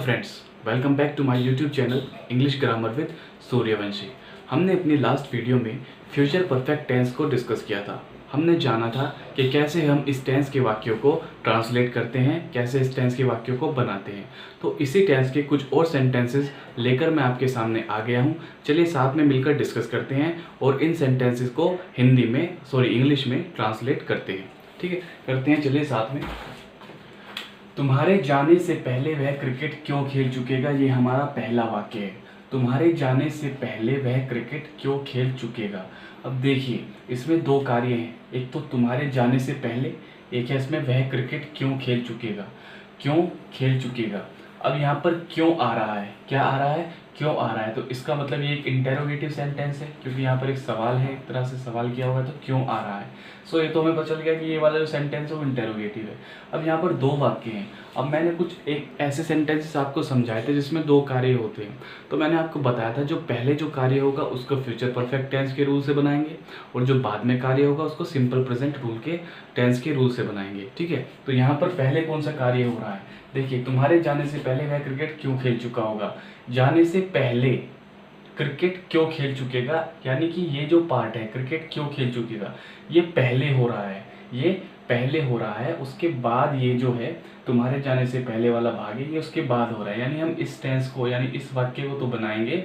Friends, welcome back to my YouTube channel English grammar with Suryavanshi. हमने अपनी last video में future perfect tense को discuss किया था। हमने जाना था कि कैसे हम इस टेंस के वाक्यों को ट्रांसलेट करते हैं, कैसे इस टेंस के वाक्यों को बनाते हैं। तो इसी टेंस के कुछ और सेंटेंसेस लेकर मैं आपके सामने आ गया हूँ। चलिए साथ में मिलकर डिस्कस करते हैं और इन सेंटेंसेस को इंग्लिश में ट्रांसलेट करते हैं। ठीक है, करते हैं, चलिए साथ में। तुम्हारे जाने से पहले वह क्रिकेट क्यों खेल चुकेगा, ये हमारा पहला वाक्य है। तुम्हारे जाने से पहले वह क्रिकेट क्यों खेल चुकेगा। अब देखिए, इसमें दो कार्य हैं, एक तो तुम्हारे जाने से पहले, एक है इसमें वह क्रिकेट क्यों खेल चुकेगा। क्यों खेल चुकेगा। अब यहाँ पर क्यों आ रहा है, क्या आ रहा है, क्यों आ रहा है, तो इसका मतलब ये एक इंटेरोगेटिव सेंटेंस है, क्योंकि यहाँ पर एक सवाल है, एक तरह से सवाल किया हुआ है, तो क्यों आ रहा है। सो ये तो हमें पता चल गया कि ये वाला जो सेंटेंस है वो इंटेरोगेटिव है। अब यहाँ पर दो वाक्य हैं। अब मैंने कुछ एक ऐसे सेंटेंसेस आपको समझाए थे जिसमें दो कार्य होते हैं। तो मैंने आपको बताया था जो पहले जो कार्य होगा उसको फ्यूचर परफेक्ट टेंस के रूल से बनाएंगे, और जो बाद में कार्य होगा उसको सिंपल प्रेजेंट रूल के टेंस के रूल से बनाएंगे। ठीक है, तो यहाँ पर पहले कौन सा कार्य हो रहा है, देखिए, तुम्हारे जाने से पहले वह क्रिकेट क्यों खेल चुका होगा। जाने से पहले क्रिकेट क्यों खेल चुकेगा, यानी कि ये जो पार्ट है क्रिकेट क्यों खेल चुकेगा, ये पहले हो रहा है, ये पहले हो रहा है। उसके बाद ये जो है तुम्हारे जाने से पहले वाला भाग है, ये उसके बाद हो रहा है। यानी हम इस टेंस को, यानी इस वाक्य को तो बनाएंगे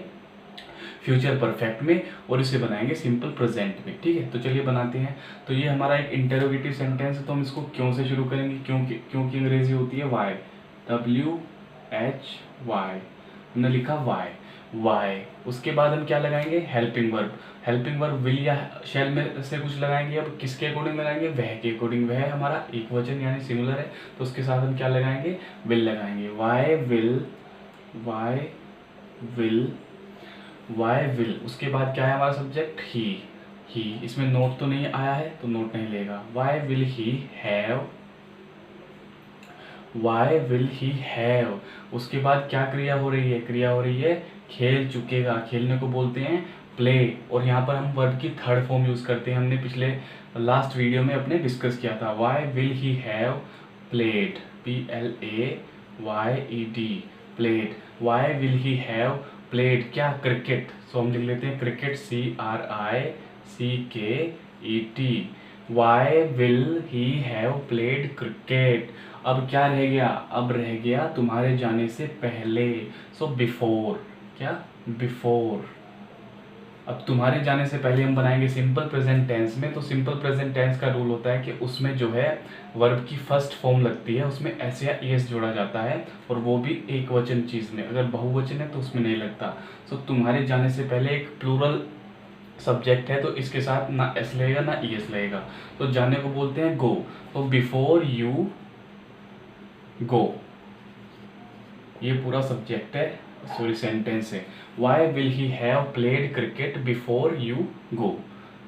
फ्यूचर परफेक्ट में और इसे बनाएंगे सिंपल प्रेजेंट में। ठीक है, तो चलिए बनाते हैं। तो ये हमारा एक इंटेरोगेटिव सेंटेंस है, तो हम इसको क्यों से शुरू करेंगे। क्योंकि अंग्रेजी होती है वाई, WHY, हमने लिखा वाई। उसके बाद हम क्या लगाएंगे, helping verb. Helping verb will या शैल में से कुछ लगाएंगे। अब किसके अकॉर्डिंग लगाएंगे, वह के अकॉर्डिंग। वह हमारा एक वचन यानी सिंगुलर है, तो उसके साथ हम क्या लगाएंगे, विल लगाएंगे। Why will. उसके बाद क्या है हमारा सब्जेक्ट, ही। इसमें नोट तो नहीं आया है तो नोट नहीं लेगा। Why will he have. उसके बाद क्या क्रिया हो रही है, क्रिया हो रही है खेल चुकेगा। खेलने को बोलते हैं प्ले, और यहाँ पर हम वर्ब की थर्ड फॉर्म यूज करते हैं। हमने पिछले लास्ट वीडियो में अपने डिस्कस किया था। Why will he have played, PLAYED, played. Why will he have played क्या, क्रिकेट। सो हम लिख लेते हैं cricket, CRICKET। Why will he have played cricket. अब क्या रह गया, अब रह गया तुम्हारे जाने से पहले। सो बिफोर, क्या, बिफोर। अब तुम्हारे जाने से पहले हम बनाएंगे सिंपल प्रेजेंट टेंस में। तो सिंपल प्रेजेंट टेंस का रूल होता है कि उसमें जो है वर्ब की फर्स्ट फॉर्म लगती है, उसमें एस या एस जोड़ा जाता है, और वो भी एक वचन चीज में। अगर बहुवचन है तो उसमें नहीं लगता। सो तुम्हारे जाने से पहले एक प्लूरल सब्जेक्ट है, तो इसके साथ ना एस लगेगा ना ईएस लगेगा। तो जाने को बोलते हैं गो। तो बिफोर यू गो, ये पूरा सब्जेक्ट है, सॉरी सेंटेंस है। Why will he have played cricket before you go.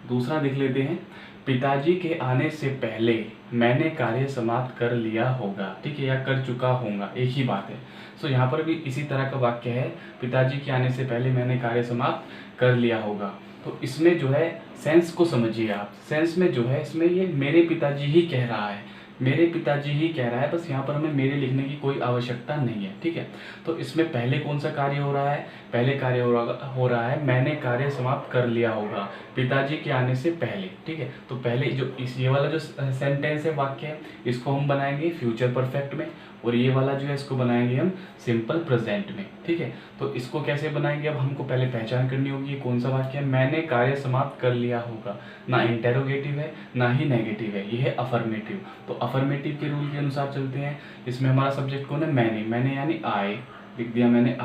दूसरा देख लेते हैं, पिताजी के आने से पहले मैंने कार्य समाप्त कर लिया होगा। ठीक है, या कर चुका होगा, एक ही बात है। सो यहाँ पर भी इसी तरह का वाक्य है, पिताजी के आने से पहले मैंने कार्य समाप्त कर लिया होगा। तो इसमें जो है सेंस को समझिए आप। सेंस में जो है इसमें ये मेरे पिताजी ही कह रहा है, मेरे पिताजी ही कह रहा है, बस यहाँ पर हमें मेरे लिखने की कोई आवश्यकता नहीं है। ठीक है, तो इसमें पहले कौन सा कार्य हो रहा है, पहले कार्य हो रहा है मैंने कार्य समाप्त कर लिया होगा पिताजी के आने से पहले। ठीक है, तो पहले जो ये वाला जो सेंटेंस है, वाक्य है, इसको हम बनाएंगे फ्यूचर परफेक्ट में, और ये वाला जो है इसको बनाएंगे हम सिंपल प्रेजेंट में। ठीक है, तो इसको कैसे बनाएंगे, अब हमको पहले पहचान करनी होगी ये कौन सा वाक्य है। मैंने कार्य समाप्त कर लिया होगा, ना इंटेरोगेटिव है ना ही नेगेटिव है, ये है अफर्मेटिव। तो अफर्मेटिव के रूल के अनुसार चलते हैं। इसमें हमारा सब्जेक्ट कौन है, मैंने यानी आई, लिख दिया मैंने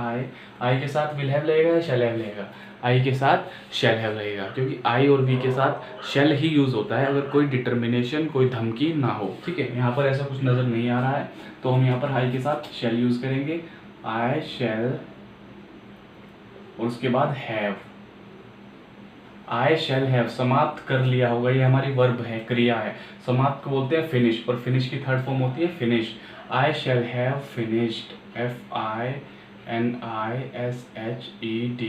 आई के साथ विल हैव लगेगा या शैल हैव लगेगा, आई के साथ शैल हैव लगेगा, क्योंकि आई और वी के साथ शैल ही यूज होता है अगर कोई डिटर्मिनेशन, कोई धमकी ना हो। ठीक है, यहाँ पर ऐसा कुछ नजर नहीं आ रहा है, तो हम यहाँ पर आई के साथ शैल यूज करेंगे, आई शैल, और उसके बाद हैव, आई शैल हैव समाप्त कर लिया होगा, ये हमारी वर्ब है, क्रिया है। समाप्त को बोलते हैं फिनिश, और फिनिश की थर्ड फॉर्म होती है finish. I shall have finished, FINISHED,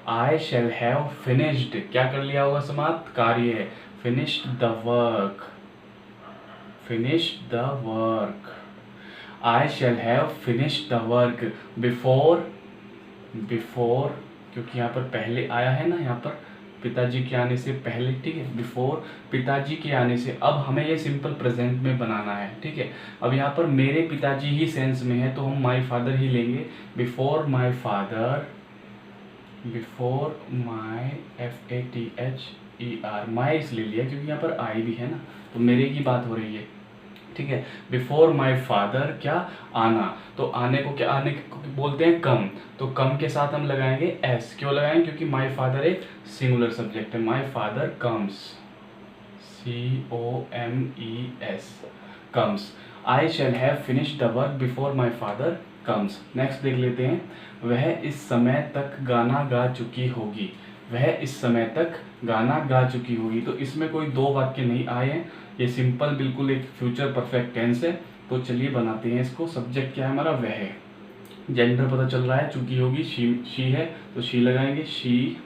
I shall have finished, क्या कर लिया होगा, समाप्त, कार्य है, finished the work, finished the work. I shall have finish the work before, before क्योंकि यहाँ पर पहले आया है ना, यहाँ पर पिताजी के आने से पहले, ठीक है, बिफोर पिताजी के आने से। अब हमें ये सिंपल प्रेजेंट में बनाना है, ठीक है। अब यहाँ पर मेरे पिताजी ही सेंस में है तो हम माई फादर ही लेंगे। Before my father, before my, FATHER, माई इसलिए लिया क्योंकि यहाँ पर आई भी है ना, तो मेरे की बात हो रही है, ठीक है। बिफोर माई फादर क्या, आना, तो आने को क्या, आने को बोलते हैं कम, तो कम के साथ हम लगाएंगे एस। क्यों लगाएंगे, क्योंकि माई फादर एक सिंगुलर सब्जेक्ट है। My father comes, COMES, comes. I shall have finish the work before my father comes. Next देख लेते हैं, वह इस समय तक गाना गा चुकी होगी। वह इस समय तक गाना गा चुकी होगी, तो इसमें कोई दो वाक्य नहीं आए हैं, ये सिंपल बिल्कुल एक फ्यूचर परफेक्ट टेंस है। तो चलिए बनाते हैं इसको। सब्जेक्ट क्या है हमारा, वह है। जेंडर पता चल रहा है, चुकी होगी शी है तो शी लगाएंगे, शी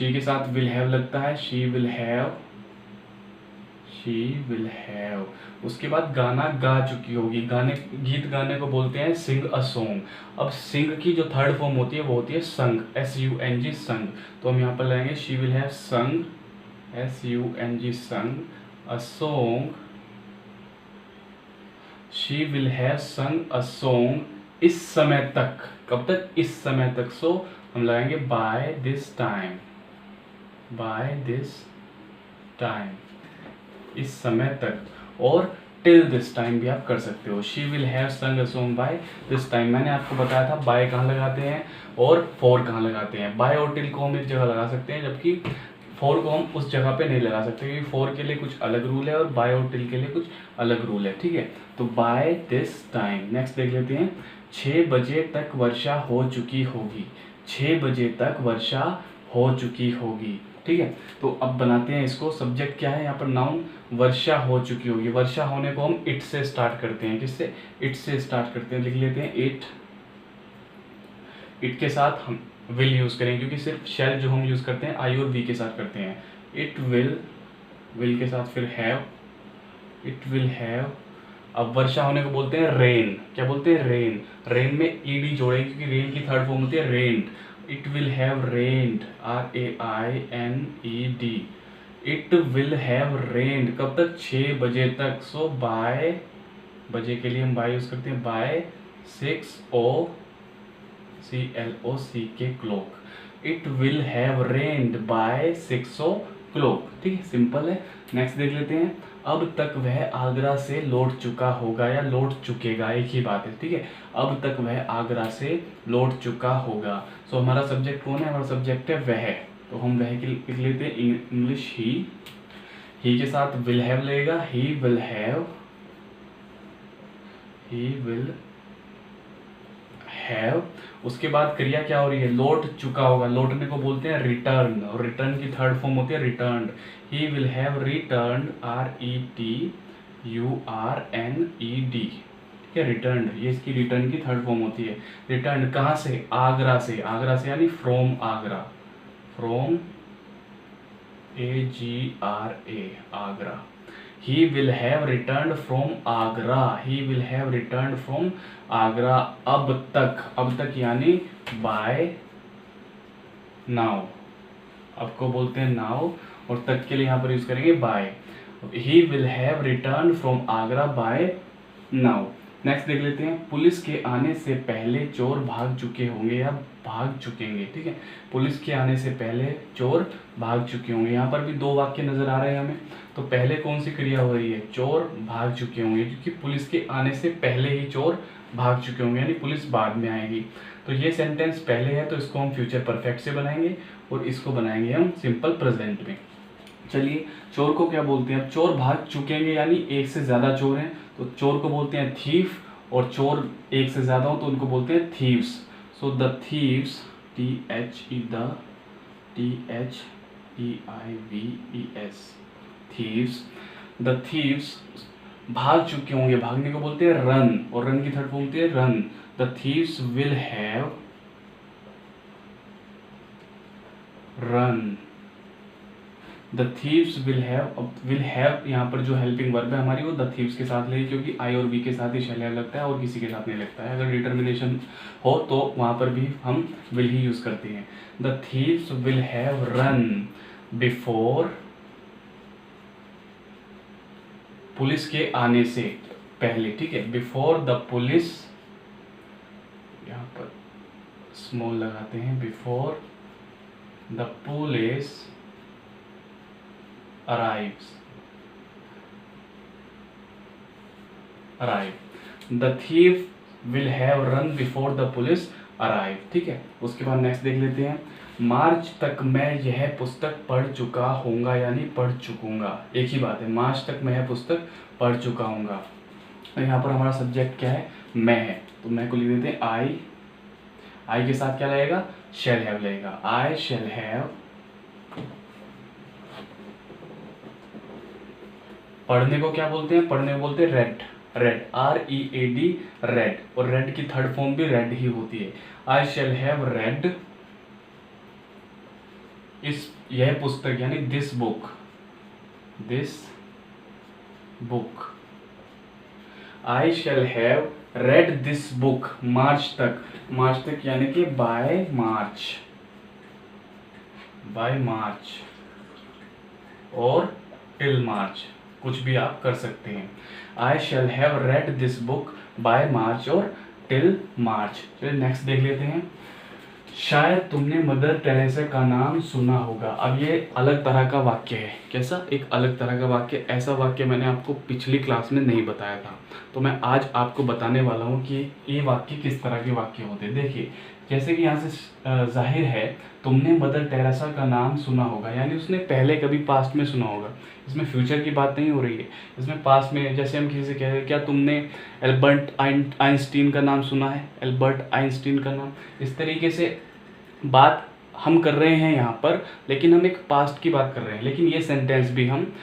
के साथ विल हैव लगता है, she will have, she will have. उसके बाद गाना गा चुकी होगी, गाने, गीत गाने को बोलते हैं सिंग अ सॉन्ग। अब सिंग की जो थर्ड फॉर्म होती है वो होती है संग, SUNG, संग। तो हम यहाँ पर लगाएंगे शी विल हैव संग, SUNG, संग a song, she will have संग अ सॉन्ग इस समय तक। कब तक, इस समय तक। सो हम लगाएंगे by this time, by this time, इस समय तक। और टिल दिस टाइम भी आप कर सकते हो। शी विल हैव संग a song by this time. मैंने आपको बताया था बाय कहाँ लगाते हैं और फॉर कहाँ लगाते हैं। बाय और टिल को हम एक जगह लगा सकते हैं, जबकि फॉर को हम उस जगह पे नहीं लगा सकते, क्योंकि फॉर के लिए कुछ अलग रूल है और बाय और टिल के लिए कुछ अलग रूल है, ठीक है। तो बाय दिस टाइम। नेक्स्ट देख लेते हैं, 6 बजे तक वर्षा हो चुकी होगी। 6 बजे तक वर्षा हो चुकी होगी, ठीक है। तो अब बनाते हैं इसको। सब्जेक्ट क्या है यहाँ पर, नाउन, वर्षा हो चुकी होगी। वर्षा होने को हम इट से स्टार्ट करते हैं, किससे, इट से स्टार्ट करते हैं। लिख लेते हैं इट, इट के साथ हम विल यूज करेंगे, क्योंकि सिर्फ शैल जो हम यूज करते हैं आई और वी के साथ करते हैं। इट विल, विल के साथ फिर हैव, इट विल हैव। अब वर्षा होने को बोलते हैं रेन, क्या बोलते हैं, रेन। रेन में ईडी जोड़ेंगे क्योंकि रेन की थर्ड फॉर्म होती है rained. It will have rained, RAINED, it will have rained. कब तक, 6 बजे तक। सो बाय, बजे के लिए हम बाय यूज करते हैं, by 6 clock. It will have rained by 6 o'clock, ठीक है, सिंपल है। नेक्स्ट देख लेते हैं, अब तक वह आगरा से लौट चुका होगा या लौट चुकेगा, एक ही बात है, ठीक है। अब तक वह आगरा से लौट चुका होगा। सो हमारा सब्जेक्ट कौन है, हमारा सब्जेक्ट है वह। तो हम वह के लिख लेते हैं इंग्लिश ही के साथ विल हैव लगेगा, he will have, he will have. उसके बाद क्रिया क्या हो रही है, लौट चुका होगा। लौटने को बोलते हैं रिटर्न, और रिटर्न की थर्ड फॉर्म होती है returned. He will have returned, RETURNED, ठीक है, रिटर्न्ड, ये इसकी रिटर्न की थर्ड फॉर्म होती है। रिटर्न कहाँ से, आगरा से। आगरा से यानी from Agra, from AGRA, Agra. He will have returned from Agra, he will have returned from Agra. अब तक यानी by now, अब को बोलते हैं now, और तक के लिए यहाँ पर यूज करेंगे by। He will have returned from Agra by now। Next देख लेते हैं, पुलिस के आने से पहले चोर भाग चुके होंगे या भाग चुकेंगे, ठीक है। पुलिस के आने से पहले चोर भाग चुके होंगे। यहाँ पर भी दो वाक्य नजर आ रहे हैं हमें। तो पहले कौन सी क्रिया हो रही है, चोर भाग चुके होंगे, क्योंकि पुलिस के आने से पहले ही चोर भाग चुके होंगे, यानी पुलिस बाद में आएगी। तो ये सेंटेंस पहले है तो इसको हम फ्यूचर परफेक्ट से बनाएंगे, और इसको बनाएंगे हम सिंपल प्रेजेंट में। चलिए, चोर को क्या बोलते हैं, चोर भाग चुकेंगे यानी एक से ज्यादा चोर हैं, तो चोर को बोलते हैं थीफ, और चोर एक से ज्यादा हो तो उनको बोलते हैं thieves. So the thieves, THEIVES, thieves, the thieves भाग चुके होंगे। भागने को बोलते हैं रन, और रन की थर्ड फॉर्म होती है run. The thieves will have run, the thieves will have यहाँ पर जो हेल्पिंग वर्ब है हमारी वो द थीव्स के साथ लगी, क्योंकि आई और वी के साथ ही शैल हैव लगता है और किसी के साथ नहीं लगता है। अगर डिटर्मिनेशन हो तो वहाँ पर भी हम विल ही यूज़ करते हैं। The thieves will have run before, police के आने से पहले, ठीक है, बिफोर द पुलिस, यहाँ पर स्मॉल लगाते हैं, before the police arrive, the thief will have run before the police arrive, ठीक है। उसके बाद नेक्स्ट देख लेते हैं, मार्च तक मैं यह पुस्तक पढ़ चुका होऊंगा, यानी पढ़ चुकूंगा, एक ही बात है, मार्च तक मैं यह पुस्तक पढ़ चुका हूँगा। यहाँ पर हमारा सब्जेक्ट क्या है, मैं है, तो मैं को लिख देते हैं आई के साथ क्या लगेगा, शैल हैव लगेगा, आई शैल हैव। पढ़ने को क्या बोलते हैं, पढ़ने को बोलते हैं रेड, READ रेड, और रेड की थर्ड फॉर्म भी रेड ही होती है। आई शैल हैव रेड, यह पुस्तक यानी this book, I shall have read this book March तक यानी कि बाय मार्च और टिल मार्च, कुछ भी आप कर सकते हैं। I shall have read this book by March और टिल मार्च। चलिए नेक्स्ट देख लेते हैं, शायद तुमने मदर टेरेसा का नाम सुना होगा। अब ये अलग तरह का वाक्य है, कैसा, एक अलग तरह का वाक्य, ऐसा वाक्य मैंने आपको पिछली क्लास में नहीं बताया था, तो मैं आज आपको बताने वाला हूँ कि ये वाक्य किस तरह के वाक्य होते हैं। देखिए, जैसे कि यहाँ से जाहिर है तुमने मदर टेरेसा का नाम सुना होगा, यानी उसने पहले कभी पास्ट में सुना होगा, इसमें फ्यूचर की बात नहीं हो रही है, इसमें पास्ट में। जैसे हम किसी से कह रहे हैं, क्या तुमने एल्बर्ट आइंस्टीन का नाम सुना है, एल्बर्ट आइंस्टीन का नाम, इस तरीके से बात हम कर रहे हैं यहाँ पर, लेकिन हम एक पास्ट की बात कर रहे हैं, लेकिन ये सेंटेंस भी हम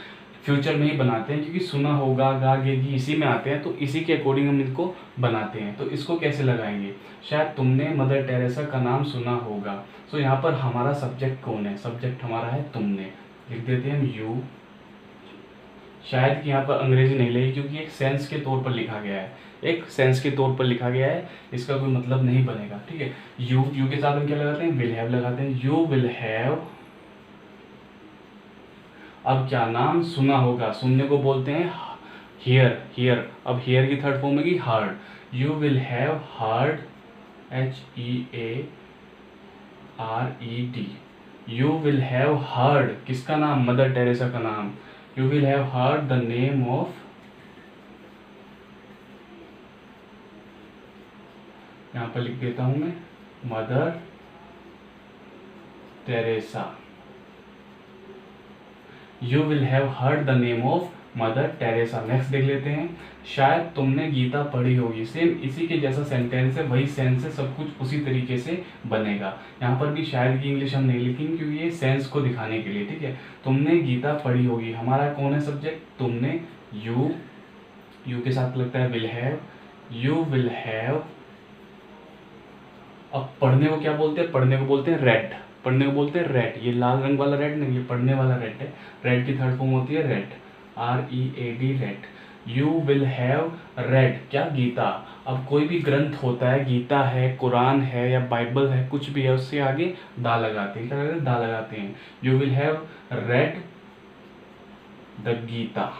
फ्यूचर में ही बनाते हैं, क्योंकि सुना होगा, गा गेगी इसी में आते हैं, तो इसी के अकॉर्डिंग हम इनको बनाते हैं। तो इसको कैसे लगाएंगे, शायद तुमने मदर टेरेसा का नाम सुना होगा। सो यहाँ पर हमारा सब्जेक्ट कौन है, सब्जेक्ट हमारा है तुमने, लिख देते हैं हम यू। शायद कि यहाँ पर अंग्रेजी नहीं लगी, क्योंकि एक सेंस के तौर पर लिखा गया है, एक सेंस के तौर पर लिखा गया है, इसका कोई मतलब नहीं बनेगा, ठीक है। यू के साथ हम क्या लगाते हैं, विल हैव लगाते हैं, यू विल हैव। अब क्या, नाम सुना होगा, सुनने को बोलते हैं हियर, अब हियर की थर्ड फॉर्म होगी heard, you will have heard, HEARED, you will have heard, किसका नाम, मदर टेरेसा का नाम, you will have heard the name of, यहाँ पर लिख देता हूं मैं, mother Teresa, you will have heard the name of mother Teresa. Next देख लेते हैं, शायद तुमने गीता पढ़ी होगी, सेम इसी के जैसा सेंटेंस है, वही सेंस है, सब कुछ उसी तरीके से बनेगा। यहाँ पर भी शायद की इंग्लिश हम नहीं लिखेंगे, क्योंकि ये सेंस को दिखाने के लिए, ठीक है। तुमने गीता पढ़ी होगी, हमारा कौन है सब्जेक्ट, तुमने, यू के साथ लगता है will have, you will have. अब पढ़ने को क्या बोलते हैं, पढ़ने को बोलते हैं रेड, पढ़ने को बोलते हैं रेड, ये लाल रंग वाला रेड नहीं, ये पढ़ने वाला रेड है, रेड की थर्ड फॉर्म होती है red, READ red. You will have red क्या, गीता। अब कोई भी ग्रंथ होता है, गीता है, कुरान है या बाइबल है, कुछ भी है, उससे आगे दा लगाते हैं, क्या लगाते हैं, दा लगाते हैं। You will have read the Gita,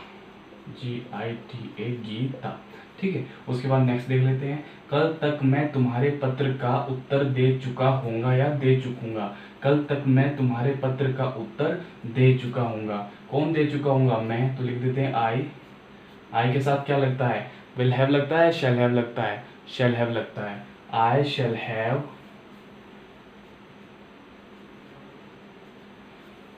GITA Gita, ठीक है। उसके बाद नेक्स्ट देख लेते हैं, कल तक मैं तुम्हारे पत्र का उत्तर दे चुका होऊंगा या दे चुकूंगा, कल तक मैं तुम्हारे पत्र का उत्तर दे चुका हूँगा, कौन दे चुका हूँगा, मैं, तो लिख देते हैं आई के साथ क्या लगता है, विल हैव लगता है, शैल हैव लगता है, शैल हैव लगता है, आई शैल हैव।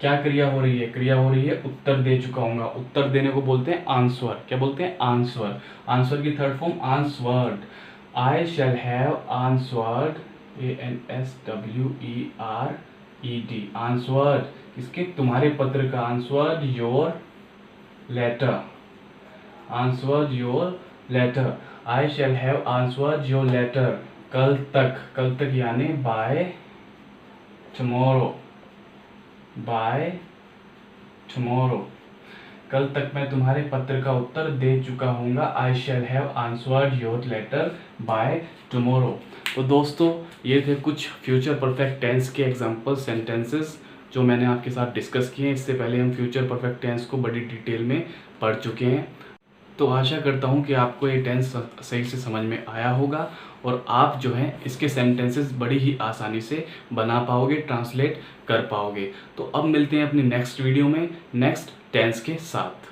क्या क्रिया हो रही है, क्रिया हो रही है उत्तर दे चुका हूँगा, उत्तर देने को बोलते हैं आंसर, क्या बोलते हैं, आंसर, आंसर की third form answered, I shall have answered, ANSWERED, answered, किसके, तुम्हारे पत्र का, answered your letter, answered your letter, I shall have answered your letter, कल तक यानी बाय टुमारो, बाय टुमारो। कल तक मैं तुम्हारे पत्र का उत्तर दे चुका हूँगा। I shall have answered your letter by tomorrow. तो दोस्तों ये थे कुछ फ्यूचर परफेक्ट टेंस के एग्जाम्पल सेंटेंसेस जो मैंने आपके साथ डिस्कस किए हैं। इससे पहले हम फ्यूचर परफेक्ट टेंस को बड़ी डिटेल में पढ़ चुके हैं। तो आशा करता हूँ कि आपको ये टेंस सही से समझ में आया होगा और आप जो है इसके सेंटेंसेस बड़ी ही आसानी से बना पाओगे, ट्रांसलेट कर पाओगे। तो अब मिलते हैं अपनी नेक्स्ट वीडियो में नेक्स्ट टेंस के साथ।